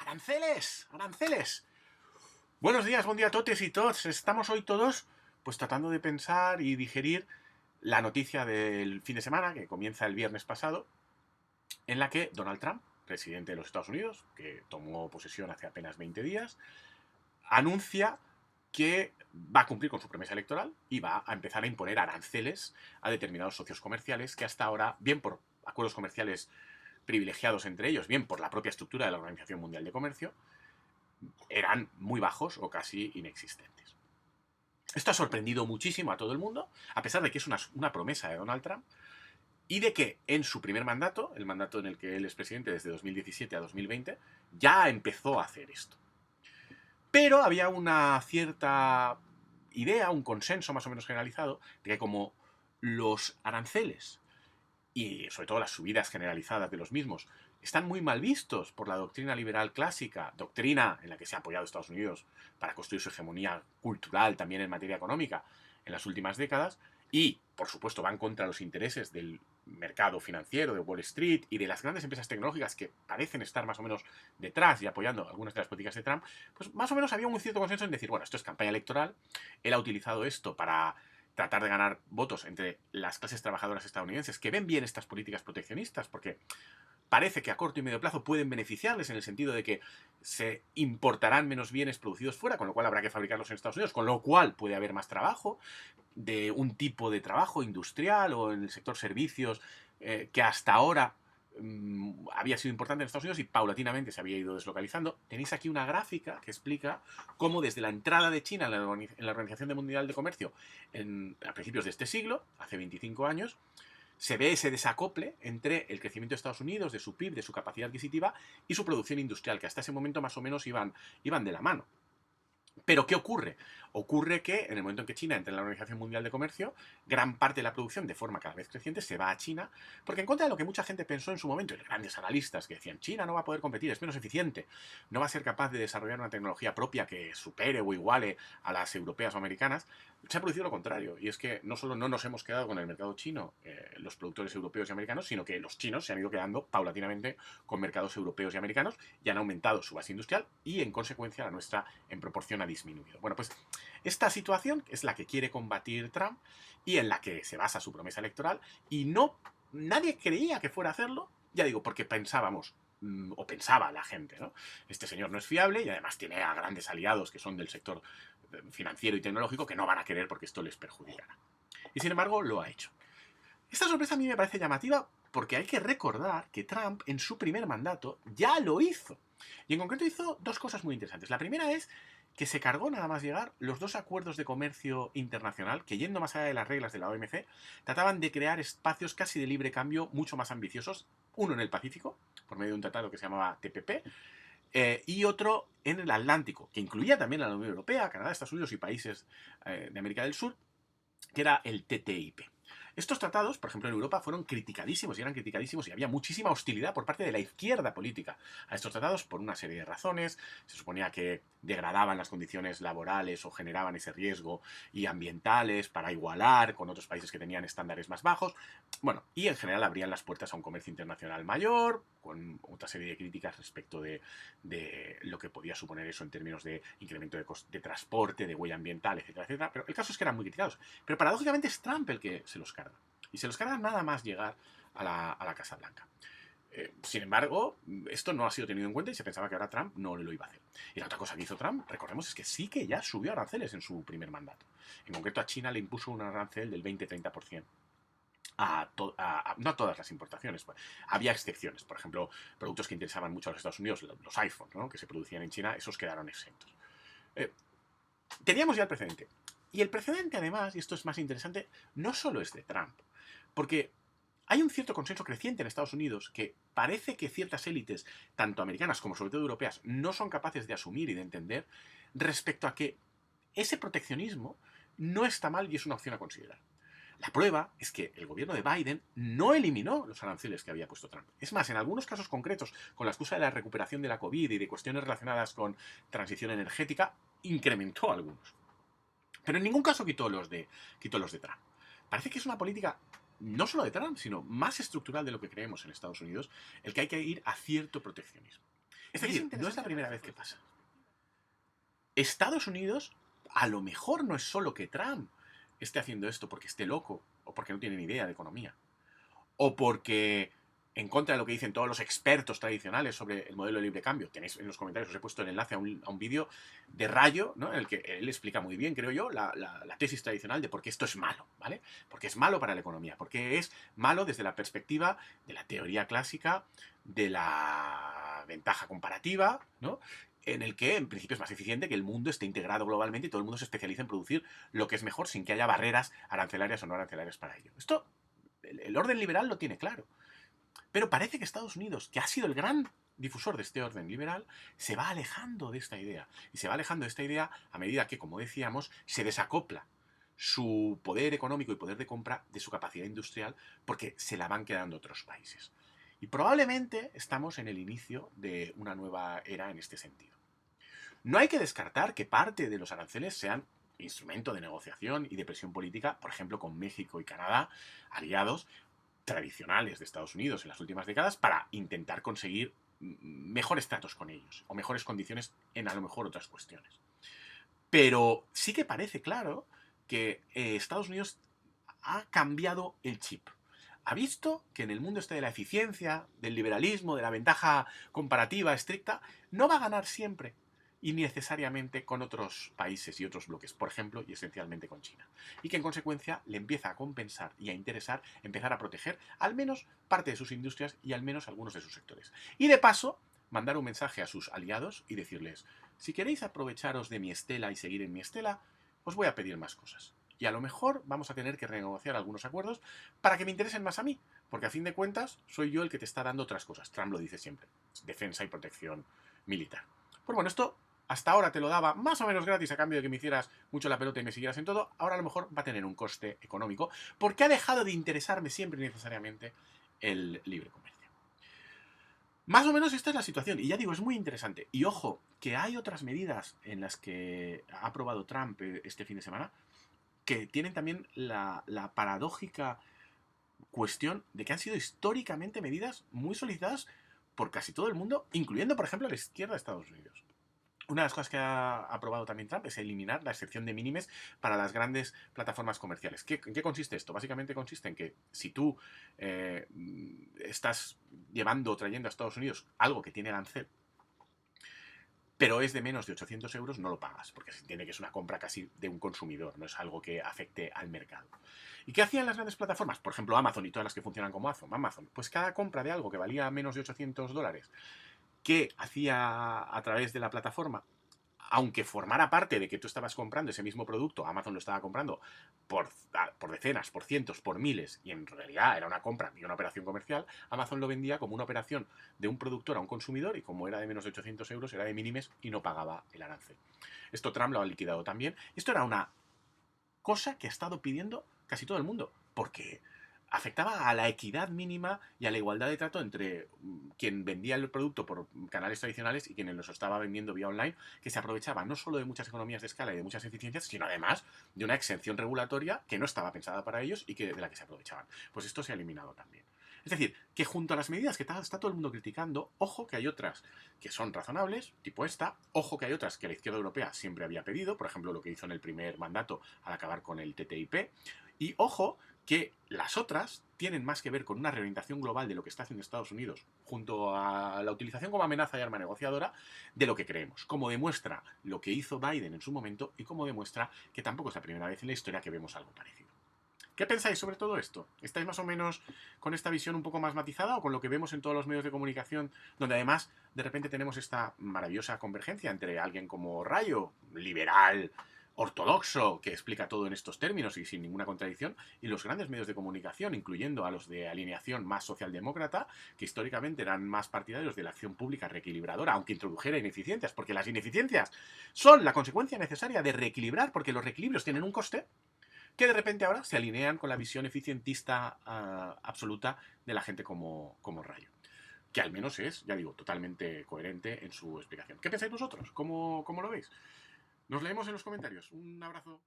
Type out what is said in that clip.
¡Aranceles! ¡Aranceles! Buenos días, buen día a totes y tots. Estamos hoy todos pues tratando de pensar y digerir la noticia del fin de semana, que comienza el viernes pasado, en la que Donald Trump, presidente de los Estados Unidos, que tomó posesión hace apenas 20 días, anuncia que va a cumplir con su promesa electoral y va a empezar a imponer aranceles a determinados socios comerciales que hasta ahora, bien por acuerdos comerciales privilegiados entre ellos, bien por la propia estructura de la Organización Mundial de Comercio, eran muy bajos o casi inexistentes. Esto ha sorprendido muchísimo a todo el mundo, a pesar de que es una promesa de Donald Trump, y de que en su primer mandato, el mandato en el que él es presidente desde 2017 a 2020, ya empezó a hacer esto. Pero había una cierta idea, un consenso más o menos generalizado, de que como los aranceles y sobre todo las subidas generalizadas de los mismos están muy mal vistos por la doctrina liberal clásica, doctrina en la que se ha apoyado Estados Unidos para construir su hegemonía cultural también en materia económica en las últimas décadas, y por supuesto van contra los intereses del mercado financiero, de Wall Street y de las grandes empresas tecnológicas que parecen estar más o menos detrás y apoyando algunas de las políticas de Trump, pues más o menos había un cierto consenso en decir, bueno, esto es campaña electoral, él ha utilizado esto para tratar de ganar votos entre las clases trabajadoras estadounidenses que ven bien estas políticas proteccionistas, porque parece que a corto y medio plazo pueden beneficiarles en el sentido de que se importarán menos bienes producidos fuera, con lo cual habrá que fabricarlos en Estados Unidos, con lo cual puede haber más trabajo, de un tipo de trabajo industrial o en el sector servicios que hasta ahora había sido importante en Estados Unidos y paulatinamente se había ido deslocalizando. Tenéis aquí una gráfica que explica cómo desde la entrada de China en la Organización Mundial de Comercio a principios de este siglo, hace 25 años, se ve ese desacople entre el crecimiento de Estados Unidos, de su PIB, de su capacidad adquisitiva y su producción industrial, que hasta ese momento más o menos iban de la mano. Pero ¿qué ocurre? Ocurre que en el momento en que China entra en la Organización Mundial de Comercio, gran parte de la producción de forma cada vez creciente se va a China, porque en contra de lo que mucha gente pensó en su momento, y grandes analistas que decían, China no va a poder competir, es menos eficiente, no va a ser capaz de desarrollar una tecnología propia que supere o iguale a las europeas o americanas, se ha producido lo contrario, y es que no solo no nos hemos quedado con el mercado chino, los productores europeos y americanos, sino que los chinos se han ido quedando paulatinamente con mercados europeos y americanos y han aumentado su base industrial y en consecuencia la nuestra en proporción ha disminuido. Bueno, pues esta situación es la que quiere combatir Trump y en la que se basa su promesa electoral y nadie creía que fuera a hacerlo, ya digo, porque pensábamos, o pensaba la gente, ¿no? Este señor no es fiable y además tiene a grandes aliados que son del sector financiero y tecnológico que no van a querer porque esto les perjudicará. Y sin embargo lo ha hecho. Esta sorpresa a mí me parece llamativa porque hay que recordar que Trump en su primer mandato ya lo hizo. Y en concreto hizo dos cosas muy interesantes. La primera es que se cargó nada más llegar los dos acuerdos de comercio internacional que, yendo más allá de las reglas de la OMC, trataban de crear espacios casi de libre cambio mucho más ambiciosos. Uno en el Pacífico, por medio de un tratado que se llamaba TPP, y otro en el Atlántico, que incluía también a la Unión Europea, Canadá, Estados Unidos y países de América del Sur, que era el TTIP. Estos tratados, por ejemplo, en Europa fueron criticadísimos y eran criticadísimos y había muchísima hostilidad por parte de la izquierda política a estos tratados por una serie de razones. Se suponía que degradaban las condiciones laborales o generaban ese riesgo y ambientales para igualar con otros países que tenían estándares más bajos. Bueno, y en general abrían las puertas a un comercio internacional mayor, con otra serie de críticas respecto de lo que podía suponer eso en términos de incremento de transporte, de huella ambiental, etcétera, etcétera. Pero el caso es que eran muy criticados. Pero paradójicamente es Trump el que se los carga. Y se los carga nada más llegar a la Casa Blanca. Sin embargo, esto no ha sido tenido en cuenta y se pensaba que ahora Trump no lo iba a hacer. Y la otra cosa que hizo Trump, recordemos, es que sí que ya subió aranceles en su primer mandato. En concreto a China le impuso un arancel del 20-30%. No a todas las importaciones. Pues. Había excepciones. Por ejemplo, productos que interesaban mucho a los Estados Unidos, los iPhones, ¿no? Que se producían en China, esos quedaron exentos. Teníamos ya el precedente. Y el precedente, además, y esto es más interesante, no solo es de Trump. Porque hay un cierto consenso creciente en Estados Unidos que parece que ciertas élites, tanto americanas como sobre todo europeas, no son capaces de asumir y de entender respecto a que ese proteccionismo no está mal y es una opción a considerar. La prueba es que el gobierno de Biden no eliminó los aranceles que había puesto Trump. Es más, en algunos casos concretos, con la excusa de la recuperación de la COVID y de cuestiones relacionadas con transición energética, incrementó algunos. Pero en ningún caso quitó los de Trump. Parece que es una política no solo de Trump, sino más estructural de lo que creemos en Estados Unidos, el que hay que ir a cierto proteccionismo. Es decir, no es la primera vez que pasa. Estados Unidos, a lo mejor no es solo que Trump esté haciendo esto porque esté loco o porque no tiene ni idea de economía, o porque, en contra de lo que dicen todos los expertos tradicionales sobre el modelo de libre cambio, tenéis en los comentarios, os he puesto el enlace a un vídeo de Rayo, ¿no? En el que él explica muy bien, creo yo, la tesis tradicional de por qué esto es malo, ¿vale? Porque es malo para la economía, porque es malo desde la perspectiva de la teoría clásica, de la ventaja comparativa, ¿no? En el que, en principio, es más eficiente que el mundo esté integrado globalmente y todo el mundo se especialice en producir lo que es mejor sin que haya barreras arancelarias o no arancelarias para ello. Esto, el orden liberal lo tiene claro. Pero parece que Estados Unidos, que ha sido el gran difusor de este orden liberal, se va alejando de esta idea. Y se va alejando de esta idea a medida que, como decíamos, se desacopla su poder económico y poder de compra de su capacidad industrial porque se la van quedando otros países. Y probablemente estamos en el inicio de una nueva era en este sentido. No hay que descartar que parte de los aranceles sean instrumento de negociación y de presión política, por ejemplo, con México y Canadá, aliados tradicionales de Estados Unidos en las últimas décadas, para intentar conseguir mejores tratos con ellos o mejores condiciones en a lo mejor otras cuestiones. Pero sí que parece claro que Estados Unidos ha cambiado el chip. Ha visto que en el mundo este de la eficiencia, del liberalismo, de la ventaja comparativa estricta, no va a ganar siempre y necesariamente con otros países y otros bloques, por ejemplo, y esencialmente con China. Y que en consecuencia le empieza a compensar y a interesar empezar a proteger al menos parte de sus industrias y al menos algunos de sus sectores. Y de paso, mandar un mensaje a sus aliados y decirles, si queréis aprovecharos de mi estela y seguir en mi estela, os voy a pedir más cosas. Y a lo mejor vamos a tener que renegociar algunos acuerdos para que me interesen más a mí, porque a fin de cuentas soy yo el que te está dando otras cosas. Trump lo dice siempre, defensa y protección militar. Pues bueno, esto hasta ahora te lo daba más o menos gratis a cambio de que me hicieras mucho la pelota y me siguieras en todo. Ahora a lo mejor va a tener un coste económico porque ha dejado de interesarme siempre y necesariamente el libre comercio. Más o menos esta es la situación. Y ya digo, es muy interesante. Y ojo, que hay otras medidas en las que ha aprobado Trump este fin de semana que tienen también la paradójica cuestión de que han sido históricamente medidas muy solicitadas por casi todo el mundo, incluyendo, por ejemplo, la izquierda de Estados Unidos. Una de las cosas que ha aprobado también Trump es eliminar la excepción de mínimes para las grandes plataformas comerciales. ¿En qué consiste esto? Básicamente consiste en que si tú estás llevando o trayendo a Estados Unidos algo que tiene arancel, pero es de menos de 800 euros, no lo pagas, porque se entiende que es una compra casi de un consumidor, no es algo que afecte al mercado. ¿Y qué hacían las grandes plataformas? Por ejemplo, Amazon y todas las que funcionan como Amazon. Pues cada compra de algo que valía menos de 800 dólares, que hacía a través de la plataforma, aunque formara parte de que tú estabas comprando ese mismo producto, Amazon lo estaba comprando por decenas, por cientos, por miles, y en realidad era una compra y una operación comercial, Amazon lo vendía como una operación de un productor a un consumidor y como era de menos de 800 euros, era de mínimes y no pagaba el arancel. Esto Trump lo ha liquidado también. Esto era una cosa que ha estado pidiendo casi todo el mundo, porque afectaba a la equidad mínima y a la igualdad de trato entre quien vendía el producto por canales tradicionales y quienes los estaba vendiendo vía online, que se aprovechaba no solo de muchas economías de escala y de muchas eficiencias, sino además de una exención regulatoria que no estaba pensada para ellos y de la que se aprovechaban. Pues esto se ha eliminado también. Es decir, que junto a las medidas que está todo el mundo criticando, ojo que hay otras que son razonables, tipo esta, ojo que hay otras que la izquierda europea siempre había pedido, por ejemplo lo que hizo en el primer mandato al acabar con el TTIP, y ojo que las otras tienen más que ver con una reorientación global de lo que está haciendo Estados Unidos junto a la utilización como amenaza y arma negociadora de lo que creemos, como demuestra lo que hizo Biden en su momento y como demuestra que tampoco es la primera vez en la historia que vemos algo parecido. ¿Qué pensáis sobre todo esto? ¿Estáis más o menos con esta visión un poco más matizada o con lo que vemos en todos los medios de comunicación, donde además de repente tenemos esta maravillosa convergencia entre alguien como Rayo, liberal, ortodoxo, que explica todo en estos términos y sin ninguna contradicción, y los grandes medios de comunicación, incluyendo a los de alineación más socialdemócrata, que históricamente eran más partidarios de la acción pública reequilibradora, aunque introdujera ineficiencias, porque las ineficiencias son la consecuencia necesaria de reequilibrar, porque los reequilibrios tienen un coste, que de repente ahora se alinean con la visión eficientista absoluta de la gente como Rayo. Que al menos es, ya digo, totalmente coherente en su explicación. ¿Qué pensáis vosotros? ¿Cómo lo veis? Nos leemos en los comentarios. Un abrazo.